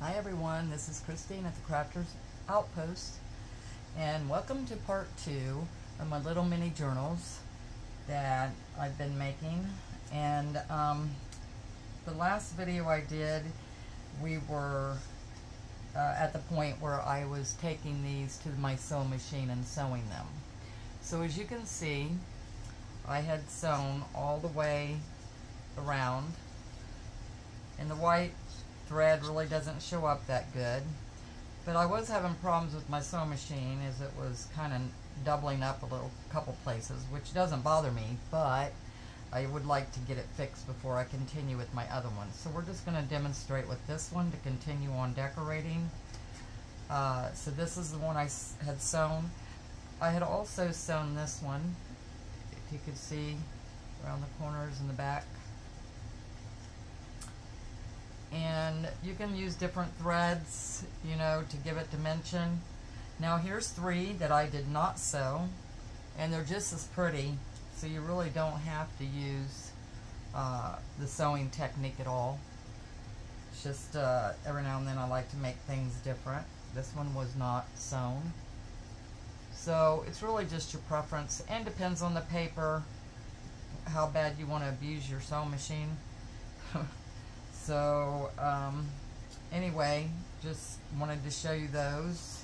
Hi everyone, this is Christine at the Crafters Outpost, and welcome to part 2 of my little mini journals that I've been making. And the last video I did, we were at the point where I was taking these to my sewing machine and sewing them. So as you can see, I had sewn all the way around, and the white thread really doesn't show up that good, but I was having problems with my sewing machine as it was kind of doubling up a couple places, which doesn't bother me, but I would like to get it fixed before I continue with my other one. So we're just going to demonstrate with this one to continue on decorating. So this is the one I had sewn. I had also sewn this one, if you could see around the corners in the back. And you can use different threads, you know, to give it dimension. Now here's 3 that I did not sew, and they're just as pretty, so you really don't have to use the sewing technique at all. It's just every now and then I like to make things different. This one was not sewn. So it's really just your preference, and depends on the paper, how bad you want to abuse your sewing machine. So anyway, just wanted to show you those.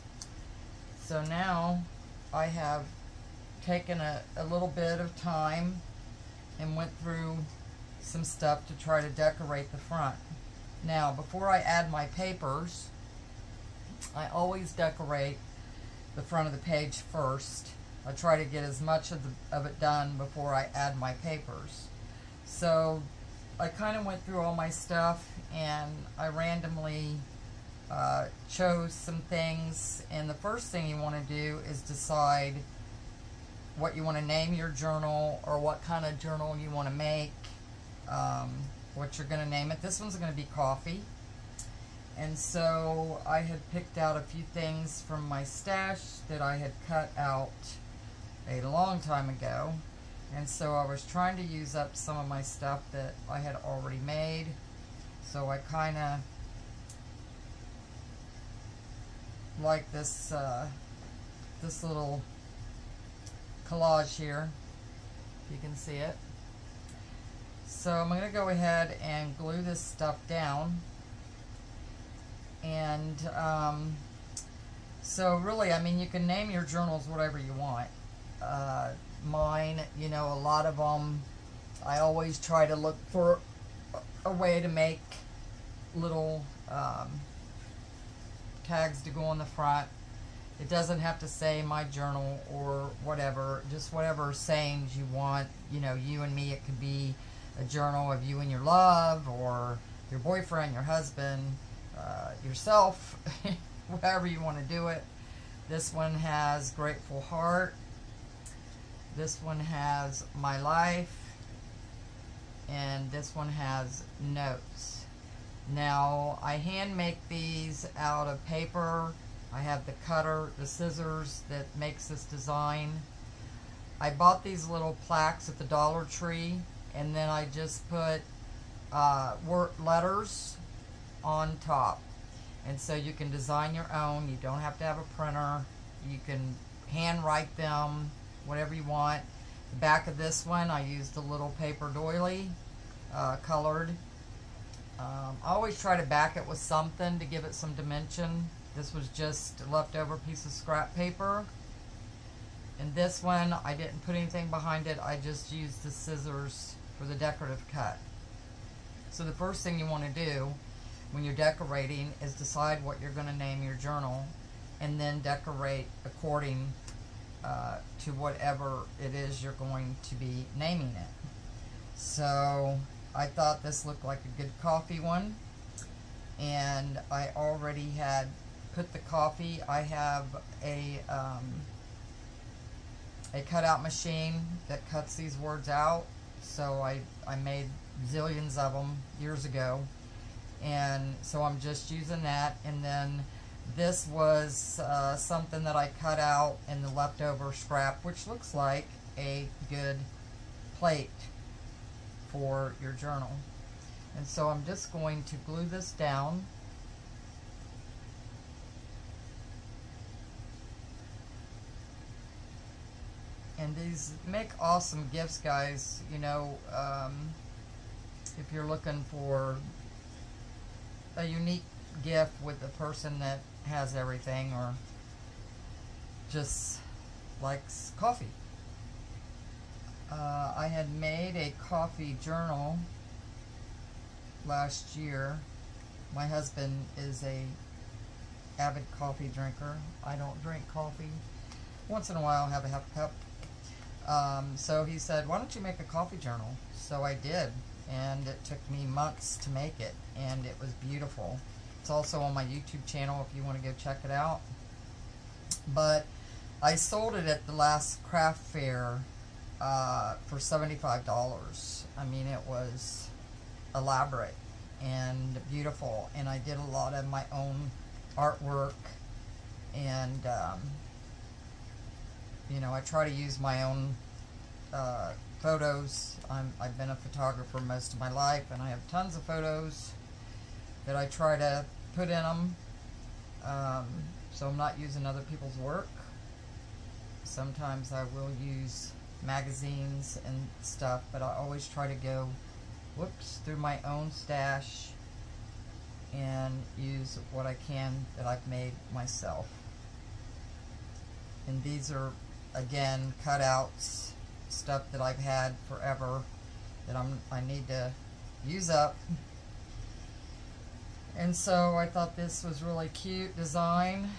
So now I have taken a little bit of time and went through some stuff to try to decorate the front. Now before I add my papers, I always decorate the front of the page first. I try to get as much of it done before I add my papers. So I kind of went through all my stuff, and I randomly chose some things. And the first thing you want to do is decide what you want to name your journal, or what kind of journal you want to make, what you're going to name it. This one's going to be coffee. And so I had picked out a few things from my stash that I had cut out a long time ago. And so I was trying to use up some of my stuff that I had already made. So I kind of like this this little collage here, if you can see it. So I'm going to go ahead and glue this stuff down. And so really, I mean, you can name your journals whatever you want. Mine, you know, a lot of them, I always try to look for a way to make little tags to go on the front. It doesn't have to say my journal or whatever, just whatever sayings you want. You know, you and me, it could be a journal of you and your love, or your boyfriend, your husband, yourself, whatever you want to do it. This one has Grateful Heart. This one has My Life, and this one has Notes. Now, I hand make these out of paper. I have the cutter, the scissors that makes this design. I bought these little plaques at the Dollar Tree, and then I just put letters on top. And so you can design your own. You don't have to have a printer. You can handwrite them, whatever you want. The back of this one, I used a little paper doily, colored. I always try to back it with something to give it some dimension. This was just a leftover piece of scrap paper. And this one, I didn't put anything behind it. I just used the scissors for the decorative cut. So the first thing you want to do when you're decorating is decide what you're going to name your journal, and then decorate according to whatever it is you're going to be naming it. So I thought this looked like a good coffee one, and I already had put the coffee. I have a cutout machine that cuts these words out, so I made zillions of them years ago, and so I'm just using that. And then this was something that I cut out in the leftover scrap, which looks like a good plate for your journal. And so I'm just going to glue this down these make awesome gifts, guys. You know, if you're looking for a unique gift with a person that has everything or just likes coffee. I had made a coffee journal last year. My husband is a avid coffee drinker. I don't drink coffee. Once in a while I'll have a half cup. So he said, why don't you make a coffee journal? So I did, and it took me months to make it, and it was beautiful. It's also on my YouTube channel if you want to go check it out. But I sold it at the last craft fair for $75. I mean, it was elaborate and beautiful, and I did a lot of my own artwork, and you know, I try to use my own photos. I've been a photographer most of my life, and I have tons of photos that I try to put in them, so I'm not using other people's work. Sometimes I will use magazines and stuff, but I always try to go through my own stash and use what I can that I've made myself. And these are, again, cutouts, stuff that I've had forever that I need to use up. And so I thought this was really cute design.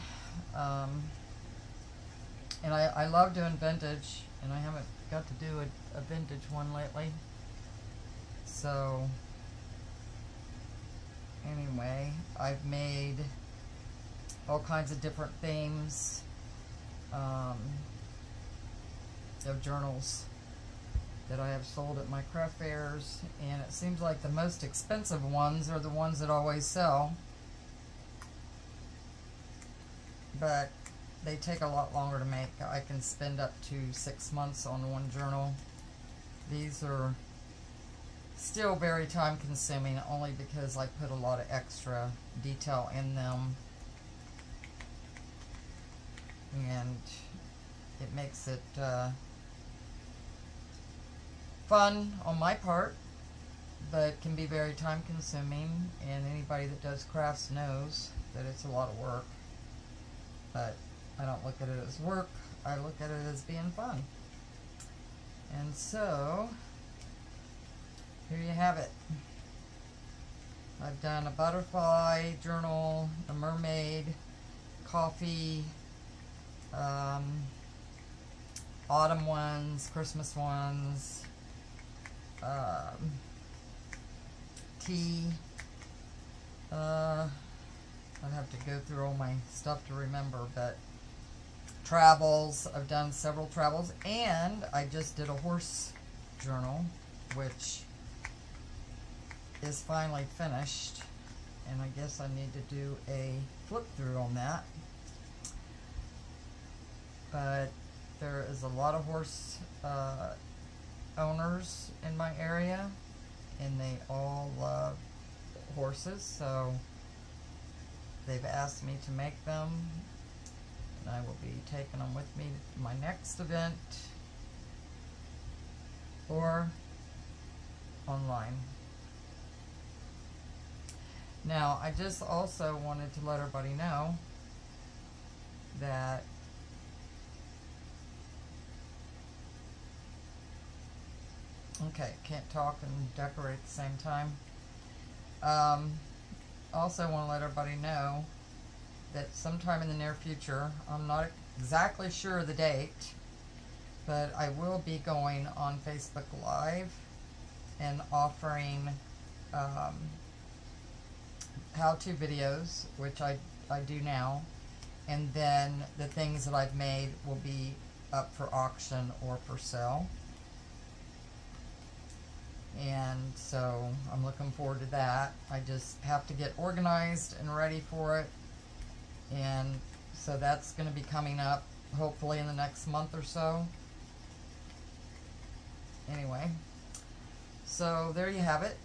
And I love doing vintage, and I haven't got to do a vintage one lately. So anyway, I've made all kinds of different themes of journals that I have sold at my craft fairs, and it seems like the most expensive ones are the ones that always sell, but they take a lot longer to make. I can spend up to 6 months on one journal. These are still very time consuming, only because I put a lot of extra detail in them, and it makes it fun on my part, but can be very time consuming, and anybody that does crafts knows that it's a lot of work. But I don't look at it as work, I look at it as being fun. And so here you have it. I've done a butterfly journal, a mermaid, coffee, autumn ones, Christmas ones, tea. I'd have to go through all my stuff to remember, but travels. I've done several travels, and I just did a horse journal, which is finally finished, and I guess I need to do a flip through on that. But there is a lot of horse owners in my area, and they all love horses, so they've asked me to make them, and I will be taking them with me to my next event or online. Now, I just also wanted to let everybody know that okay, can't talk and decorate at the same time. Also want to let everybody know that sometime in the near future, I'm not exactly sure the date, but I will be going on Facebook Live and offering how-to videos, which I do now, and then the things that I've made will be up for auction or for sale. And so I'm looking forward to that. I just have to get organized and ready for it, and so that's going to be coming up hopefully in the next month or so. Anyway, so there you have it.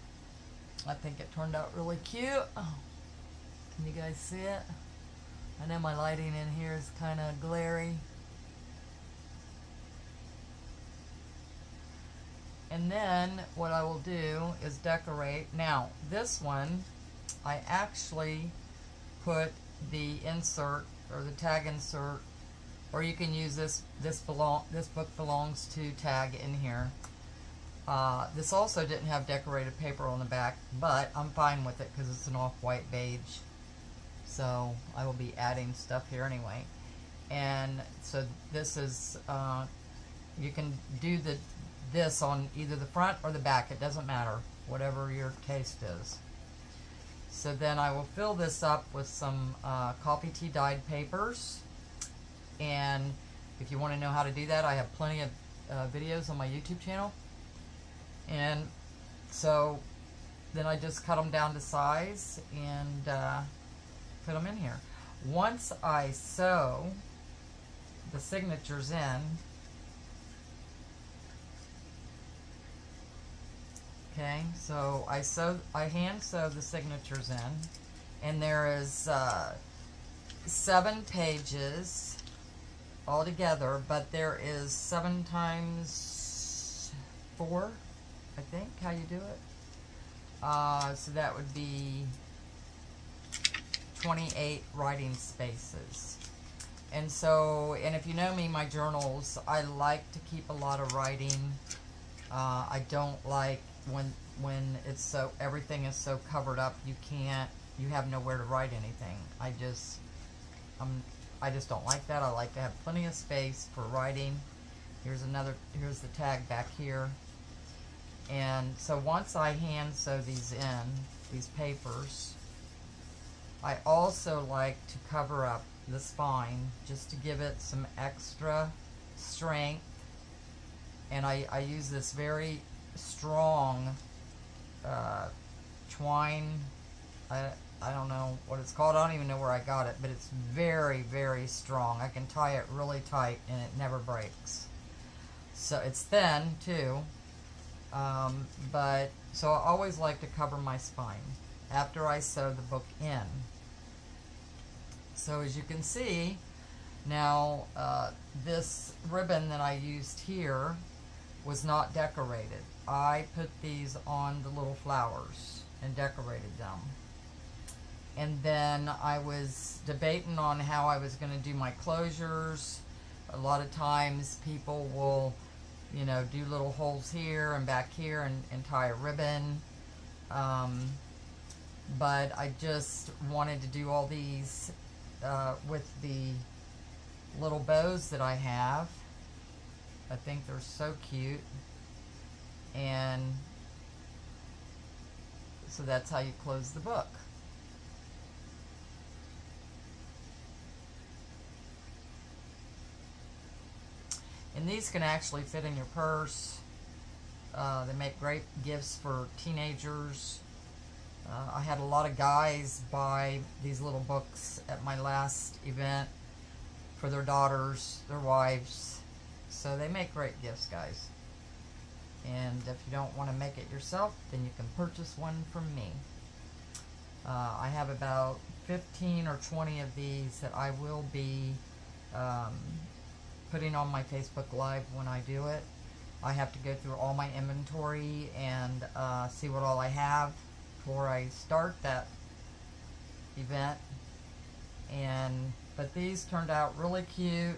I think it turned out really cute. Oh, can you guys see it? I know my lighting in here is kind of glary. And then what I will do is decorate. Now, this one, I actually put the insert or the tag insert, or you can use this book belongs to tag in here. This also didn't have decorated paper on the back, but I'm fine with it because it's an off-white beige. So I will be adding stuff here anyway. And so this is, you can do this on either the front or the back. It doesn't matter, whatever your taste is. So then I will fill this up with some coffee tea dyed papers. And if you want to know how to do that, I have plenty of videos on my YouTube channel. And so then I just cut them down to size and put them in here. Once I sew the signatures in, okay, so I hand sew the signatures in, and there is 7 pages altogether, but there is 7 times 4, I think, how you do it. So that would be 28 writing spaces. And so, and if you know me, my journals, I like to keep a lot of writing. I don't like when it's so, everything is so covered up, you have nowhere to write anything. I just don't like that. I like to have plenty of space for writing. Here's the tag back here. And so once I hand sew these papers, I also like to cover up the spine just to give it some extra strength. And I use this very strong twine. I don't know what it's called. I don't even know where I got it, but it's very, very strong. I can tie it really tight and it never breaks. So it's thin too. But so I always like to cover my spine after I sew the book in. So as you can see, now this ribbon that I used here was not decorated. I put these on the little flowers and decorated them. And then I was debating on how I was going to do my closures. A lot of times people will, you know, do little holes here and back here and tie a ribbon. But I just wanted to do all these with the little bows that I have. I think they're so cute. And so that's how you close the book. And these can actually fit in your purse. They make great gifts for teenagers. I had a lot of guys buy these little books at my last event for their daughters, their wives. So they make great gifts, guys. And if you don't want to make it yourself, then you can purchase one from me. I have about 15 or 20 of these that I will be putting on my Facebook Live when I do it. I have to go through all my inventory and see what all I have before I start that event. But these turned out really cute.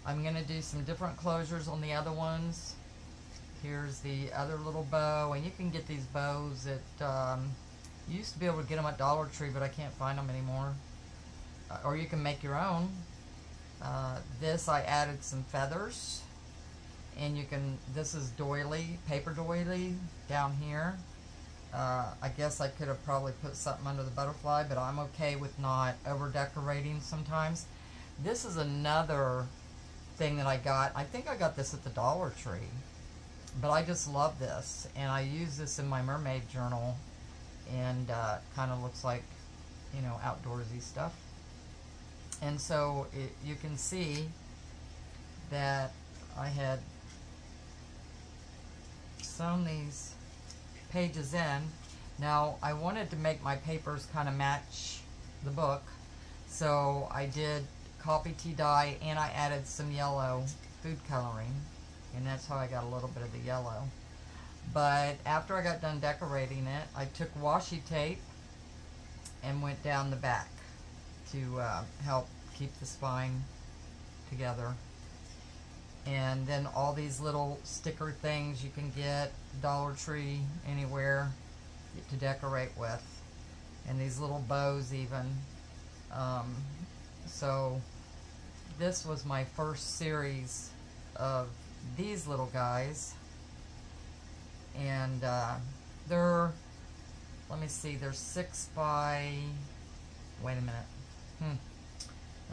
I'm going to do some different closures on the other ones. Here's the other little bow, and you can get these bows at, you used to be able to get them at Dollar Tree, but I can't find them anymore. Or you can make your own. This I added some feathers, and you can, this is doily, paper doily down here. I guess I could have probably put something under the butterfly, but I'm okay with not over decorating sometimes. This is another thing that I got. I think I got this at the Dollar Tree, but I just love this, and I use this in my mermaid journal, and kind of looks like, you know, outdoorsy stuff. And so you can see that I had sewn these pages in. Now I wanted to make my papers kind of match the book, so I did coffee tea dye and I added some yellow food coloring. and that's how I got a little bit of the yellow. But after I got done decorating it, I took washi tape and went down the back to help keep the spine together. And then all these little sticker things you can get, Dollar Tree, anywhere, to decorate with. And these little bows even. So this was my first series of these little guys. And they're, let me see, they're 6 by, wait a minute.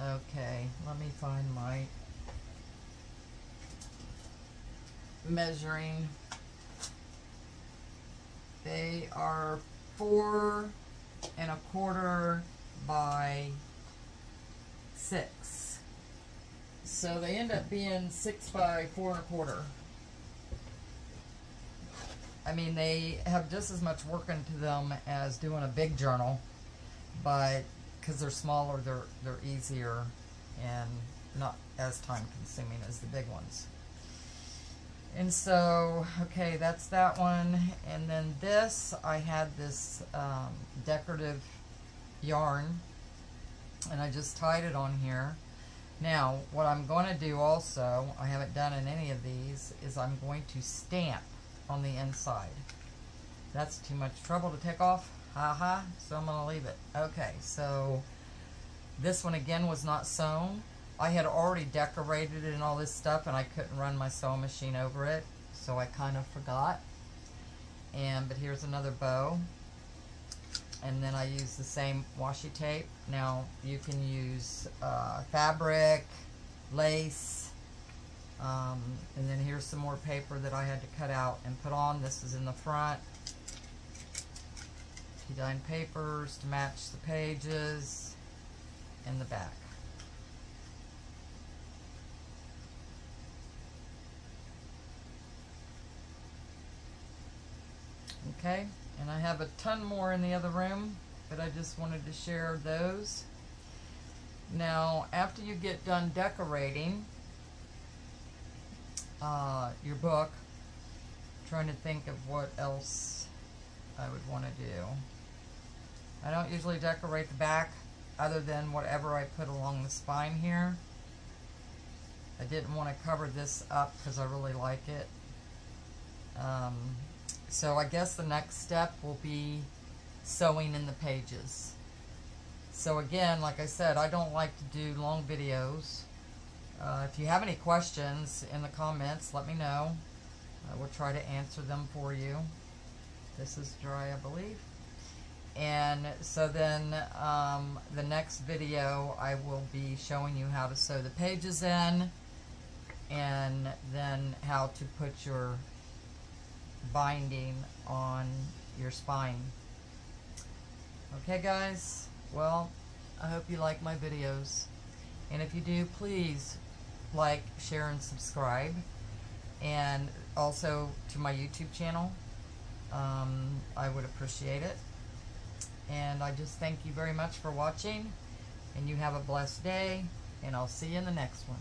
Okay, let me find my measuring. They are 4 1/4 by 6. So they end up being 6 by 4 1/4. I mean, they have just as much work into them as doing a big journal, but because they're smaller, they're easier and not as time consuming as the big ones. And so, okay, that's that one. And then this, I had this decorative yarn, and I just tied it on here. Now, what I'm going to do also, I haven't done in any of these, is I'm going to stamp on the inside. That's too much trouble to take off. Haha, so I'm going to leave it. Okay, so this one again was not sewn. I had already decorated it and all this stuff, and I couldn't run my sewing machine over it, so I kind of forgot. But here's another bow, and then I use the same washi tape. Now you can use fabric, lace, and then here's some more paper that I had to cut out and put on. This is in the front. Tea-dye papers to match the pages in the back. Okay, and I have a ton more in the other room, but I just wanted to share those. Now, after you get done decorating your book, I'm trying to think of what else I would want to do. I don't usually decorate the back other than whatever I put along the spine here. I didn't want to cover this up because I really like it. So I guess the next step will be sewing in the pages. So again, like I said, I don't like to do long videos. If you have any questions in the comments, let me know. I will try to answer them for you. This is dry, I believe. And so then the next video, I will be showing you how to sew the pages in, and then how to put your binding on your spine. Okay guys, well, I hope you like my videos, and if you do, please like, share, and subscribe, and also to my YouTube channel. I would appreciate it, and I just thank you very much for watching, and you have a blessed day, and I'll see you in the next one.